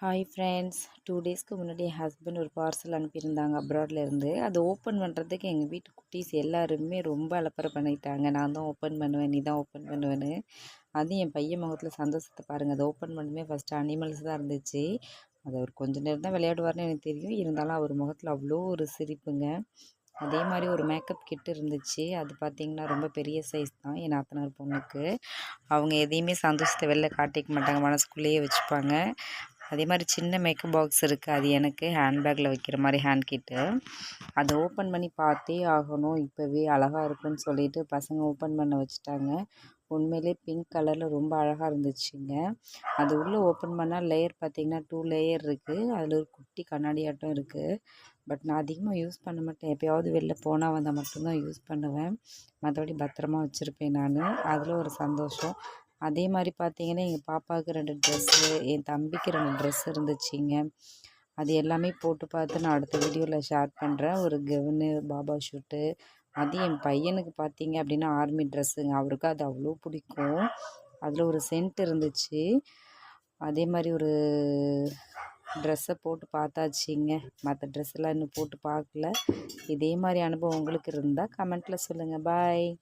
Hi friends. 2 டேஸ்க்கு முன்னாடி என் husband ஒரு பார்சல் அனுப்பியிருந்தாங்க அப்ராட்லேருந்து. அதை ஓப்பன் பண்ணுறதுக்கு எங்கள் வீட்டு குட்டீஸ் எல்லாருமே ரொம்ப அலப்பறை பண்ணிட்டாங்க. நான் தான் ஓப்பன் பண்ணுவேன், நீ தான் ஓப்பன் பண்ணுவேன்னு. அதுவும் என் பையன் முகத்தில் சந்தோஷத்தை பாருங்கள். அதை ஓப்பன் பண்ணுமே ஃபஸ்ட்டு அனிமல்ஸ் தான் இருந்துச்சு. அதை அவர் கொஞ்ச நேரம் தான் விளையாடுவார்னு எனக்கு தெரியும். இருந்தாலும் அவர் முகத்தில் அவ்வளோ ஒரு சிரிப்புங்க. அதே மாதிரி ஒரு மேக்கப் கிட் இருந்துச்சு. அது பார்த்திங்கன்னா ரொம்ப பெரிய சைஸ் தான் என் நாத்தனார் பொண்ணுக்கு. அவங்க எதையுமே சந்தோஷத்தை வெளில காட்டிக்க மாட்டாங்க, மனசுக்குள்ளேயே வச்சுப்பாங்க. அதே மாதிரி சின்ன மேக்கப் பாக்ஸ் இருக்குது, அது எனக்கு ஹேண்ட்பேக்கில் வைக்கிற மாதிரி ஹேண்ட் கிட்டு. அதை ஓப்பன் பண்ணி பார்த்தே ஆகணும், இப்போவே அழகாக இருக்குன்னு சொல்லிட்டு பசங்க ஓப்பன் பண்ண வச்சுட்டாங்க. உண்மையிலே பிங்க் கலரில் ரொம்ப அழகாக இருந்துச்சுங்க. அது உள்ளே ஓப்பன் பண்ணால் லேயர் பார்த்திங்கன்னா 2 லேயர் இருக்குது. அதில் ஒரு குட்டி கண்ணாடியாட்டம் இருக்குது. பட் நான் அதிகமாக யூஸ் பண்ண மாட்டேன். எப்போயாவது வெளில போனால் வந்தால் மட்டும்தான் யூஸ் பண்ணுவேன். மற்றபடி பத்திரமா வச்சுருப்பேன் நான். அதில் ஒரு சந்தோஷம். அதே மாதிரி பார்த்திங்கன்னா எங்கள் பாப்பாவுக்கு 2 ட்ரெஸ்ஸு, என் தம்பிக்கு 2 ட்ரெஸ் இருந்துச்சுங்க. அது எல்லாமே போட்டு பார்த்து நான் அடுத்த வீடியோவில் ஷேர் பண்ணுறேன். ஒரு கவுனு, பாபா ஷூட்டு. அது என் பையனுக்கு பார்த்திங்க அப்படின்னா ஆர்மி ட்ரெஸ்ஸுங்க. அவருக்கு அது அவ்வளோ பிடிக்கும். அதில் ஒரு சென்ட் இருந்துச்சு. அதே மாதிரி ஒரு ட்ரெஸ்ஸை போட்டு பார்த்தாச்சுங்க. மற்ற ட்ரெஸ்ஸெல்லாம் இன்னும் போட்டு பார்க்கல. இதே மாதிரி அனுபவம் உங்களுக்கு இருந்தால் கமெண்ட்டில் சொல்லுங்கள். பாய்.